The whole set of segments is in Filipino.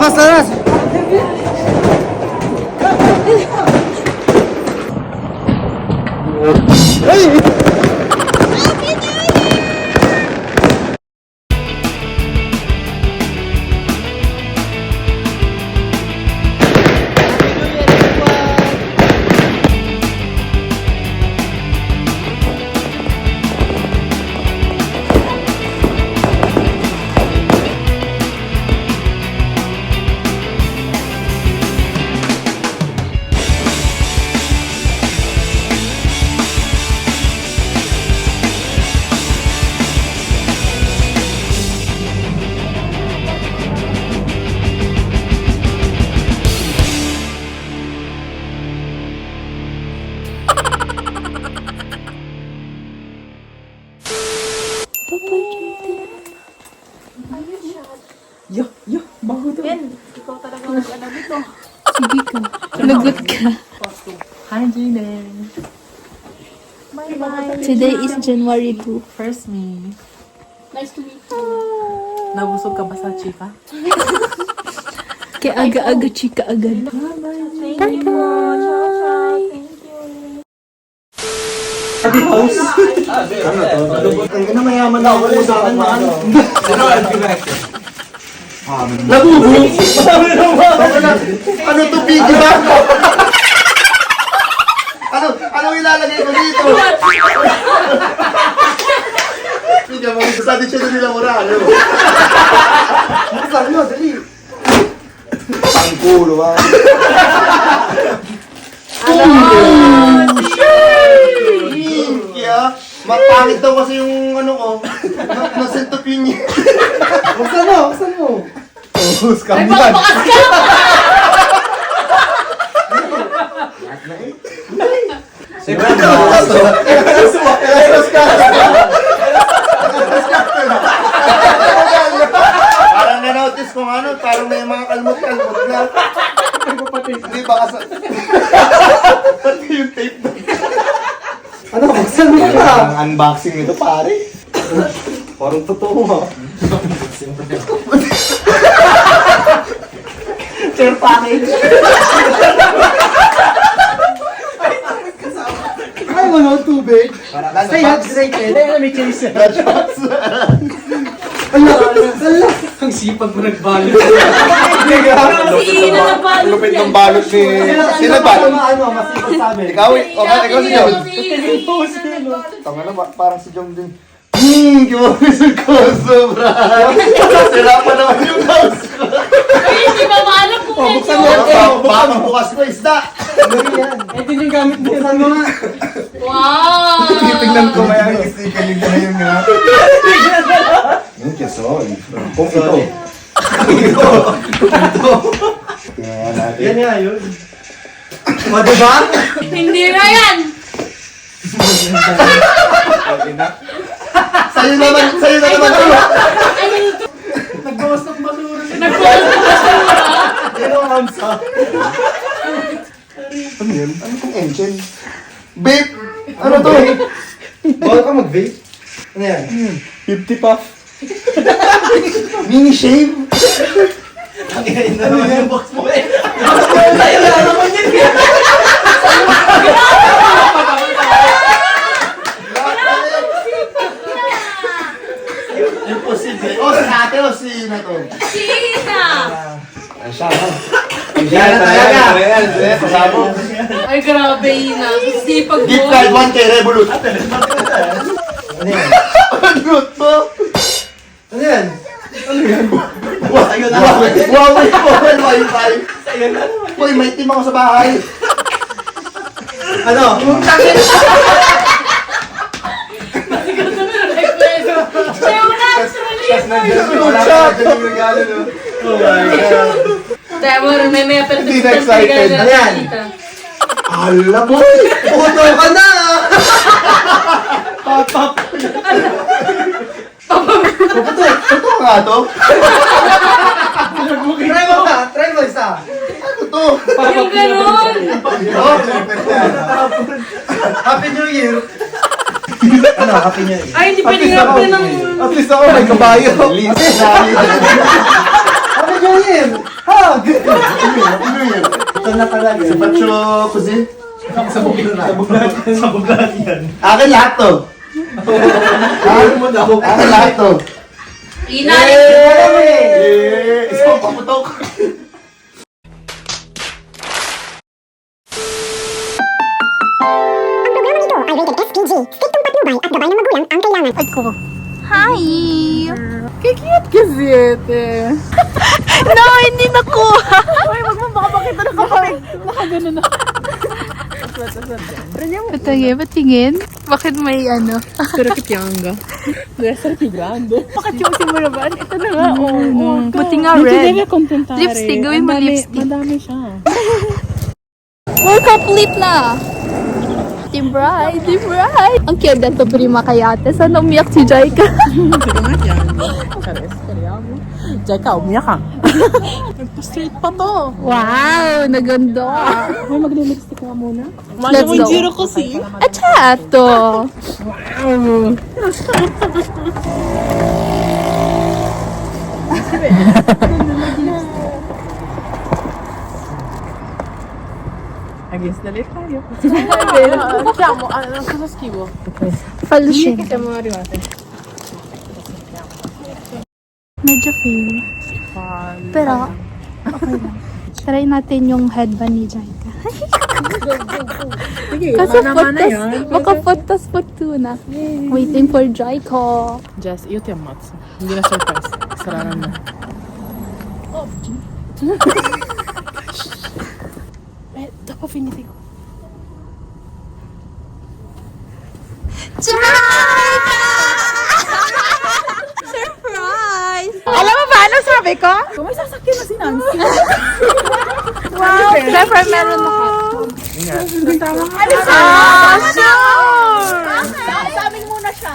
labas! Hey! Bago to. Ben, ikaw talaga mag-ano dito. Sige ka. Lagot ka. Hi, Jaden. Bye-bye. Today is January 2. First me. Nice to meet you. Nabusog ka ba sa chika? Kaya aga-aga chika agad. Thank you po. Ciao. Adi house. Ang ina mayaman na ako sa akin na ano. Nabubo! Marami na ba? Ano to, video ba? Ano ilalagay ko dito? Sige, magsasabi siya na nila moral. Saan mo? Dali. Pangkulo ba? Kaya, mapangit daw kasi yung ano ko. Nasentopin niya. Buksan mo. Oh, scam yan. Parang na-notice kung ano, parang may mga kalmot-kalmot na. Hindi baka sa... Pati yung tape na. Ano, buksan mo ka? Ang unboxing nito, pare. Parang totoo ha. Share package. Ay, ano, tubig? Stay hydrated. May chase. Ala! Ang sipag mo nagbalot. Lupit ng balot ni... Sino balot? Masipag sa amin. Ikaw si John. Tama na, parang si John din. Kimapisal ko, sobra. Sira pa naman yung house ko. Ay, hindi ba maalam kung Buksan mo. Baka bukas ko isda. Ito yung gamit mo. Buksan mo nga. Wow! Tingnan ko maya yung sticker yung ganyan nga. Yung kesol. Kung ito. Tingnan natin. Yan nga yun. O, diba? Hindi na yan! Sa'yo naman ako. Nagbawas ng basura. Yan ang amsa. Ano yun? Ano kong engine? Vape! Ano to? Bawal ka mag-vape? Ano yan? 50 puff. Mini shave? Ang ina na naman yung box mo eh. Sa'yo na naman yun. Imposible. O, si ate o si na to? Sina! Siya, ha? Yan na talaga. Pasabog. Ay, grabe yun ah. Sipag mo. Gift card 1 kay Revolut. Ano yan? Ano to? Ano yan? Ano yan? Huawei mobile wifi. Uy, may team ako sa bahay. Ano? Wala ka yung regalo, no? Oh my God. Kaya mo rin may Hindi na excited. Ayan. Alam mo, puto ka na! Papap. Totoo nga to? Try mo isa. Ano to? Yung gano'n. Happy New Year. Ano, Happy New Year? Ay, hindi pwede nga po ng... At least ako may kabayo. Happy New Year. Ha! Ano yun? Ito na talaga. Si Pacho Kuzi? Sabog lahat yan. Akin lahat to. Akin lahat to. Inalik! Yay! Isang paputok. Ang programa nito ay rated SPG. Striktong patnubay at gabay ng magulang ang kailangan. Ay ko. Hi! Kikiyat kasi ito. No, hindi nakuha. Ay, wag mo baka pakita na kapag. Nakagano na. Patingin? Bakit may ano? Pero kityanga. Bakit yung simulaban? Ito na nga, Buti nga red. Lipstick, gawin mo lipstick. Madami siya. We're complete na! Team Bride! Team Bride! Ang cute na to, prima kay ate. Sana umiyak si Jaika. Jaika, umiyak ka. Nagpa-straight pa to. Wow! Naganda! May magle-lipstick ka muna. Let's go! Zero kasi. Acha! To! Against the lift tayo. Falusin. Medyo fail. Pero, okay lang. Try natin yung headband ni Jaika. Kasi makapotas po na. Waiting for Jaika. Jess, iyo yung mats. Hindi na surprise. Sararan na. Ito pa finiti ko. Jaika! Surprise! Alam mo ba ano sabi ko? Kung may sasakyan na si Nancy. Wow! Never meron ako. Sa amin muna siya.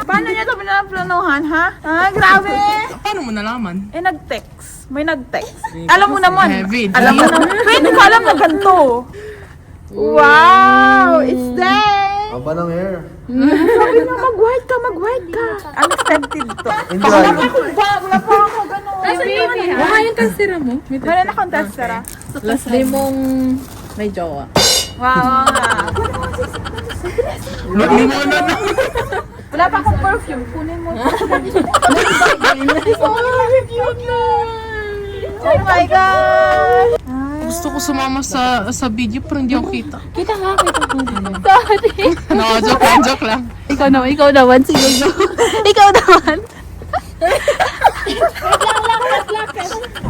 Paano niya ito pinaplanuhan, ha? Ah, grabe! Paano mo nalaman? Eh, nag-text. May nag-text. Alam mo naman. Heavy. Alam mo naman. Wait, hindi ko alam na ganito. Wow! It's there! Aba ng hair. Sabi niya, mag-white ka. Unexpected to. Enjoy. Wala pa ako gano'n. Baka yung testera mo. Meron akong testera. Last day mong may jowa. Wow nga. Wala pa akong perfume. Kunin mo. Oh my God! Gusto ko sumama sa video pero hindi ako kita. Kita nga. Sorry. No, joke lang. Ikaw naman. Sige, go. Ikaw naman.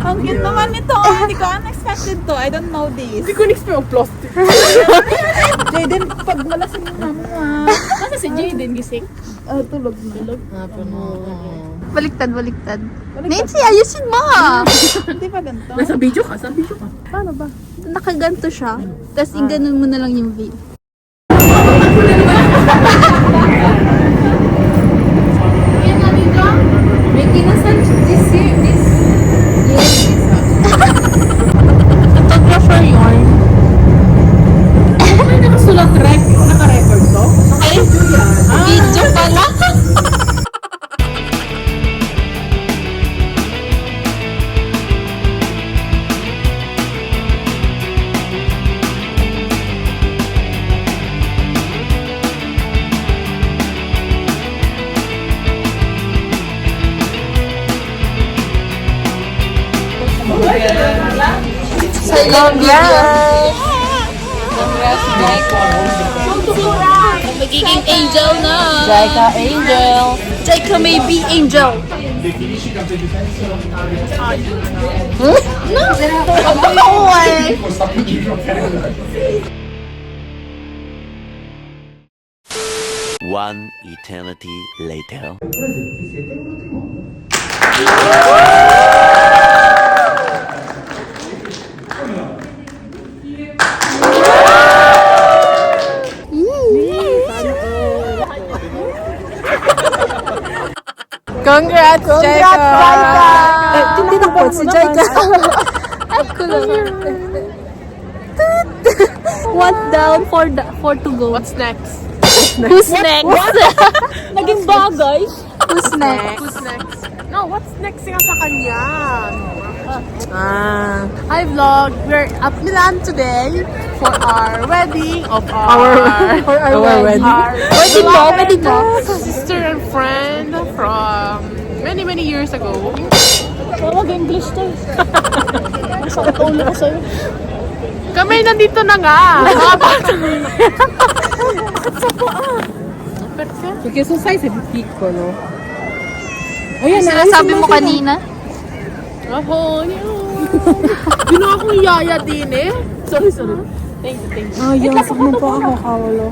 Ang cute naman nito. Hindi ko unexpected to. I don't know this. Hindi ko na-expect yung plastic. Jaden, pag malasing na mo Nasa si Jaden gising? tulog na. Baliktad. Nancy, ayusin mo! Hindi pa ganito. Nasa video ka? Sa video ka? Paano ba? Nakaganto siya. Tapos iganon mo na lang yung veil. May kinasal this year. Photographer yun. May nakasulat naka-record to? Video pala! Silent video. Congrats, Jaika. Magiging angel na. Jaika Angel. Jaika may be angel. No! No way! One eternity later. Congrats, Jaika! Hindi na po si Jaika. Ay, kulang. One down, four to go. What's next? Who's next? Naging bagay. Who's next? Who's next? No, what's next nga sa kanya? Hi vlog! We're at Milan today for our wedding of our wedding. Wedding mo. Sister and friend from many years ago. Huwag English to. Masakit ulo ko sa'yo. Kami nandito na nga. Mga bata. Porque sa size é pico, no? Ayan, sinasabi mo kanina. Ako, ginawa akong yaya din eh. Sorry. Thank you. Ay, yasak mo pa ako, kawalo.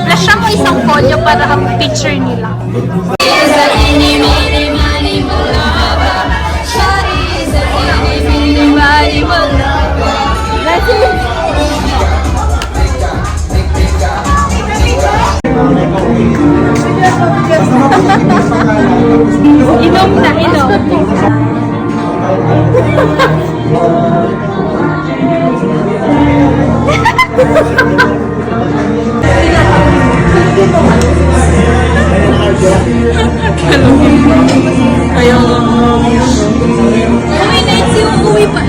Flasha mo isang polyo para ang picture nila. Inom na, inom. Uwi na si uuwi pa.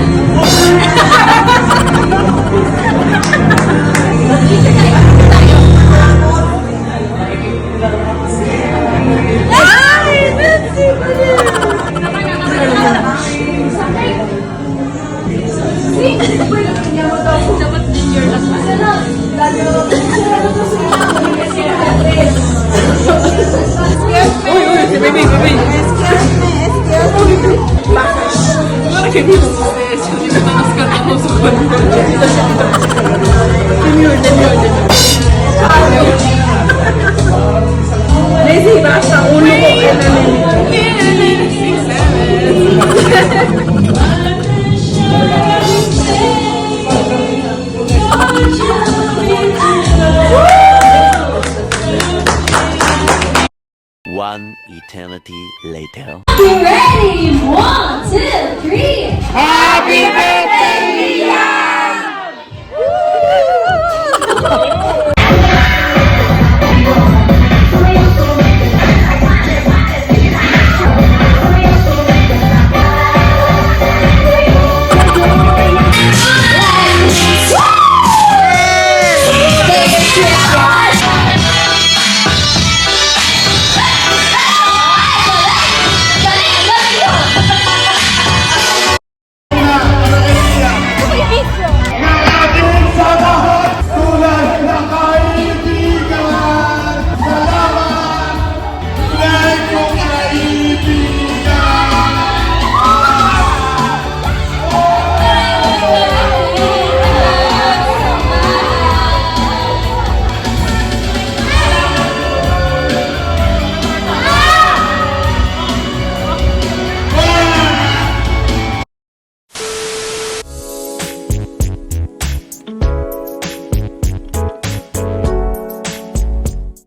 One eternity later. Ready? 1, 2, 3. Happy birthday, Leon!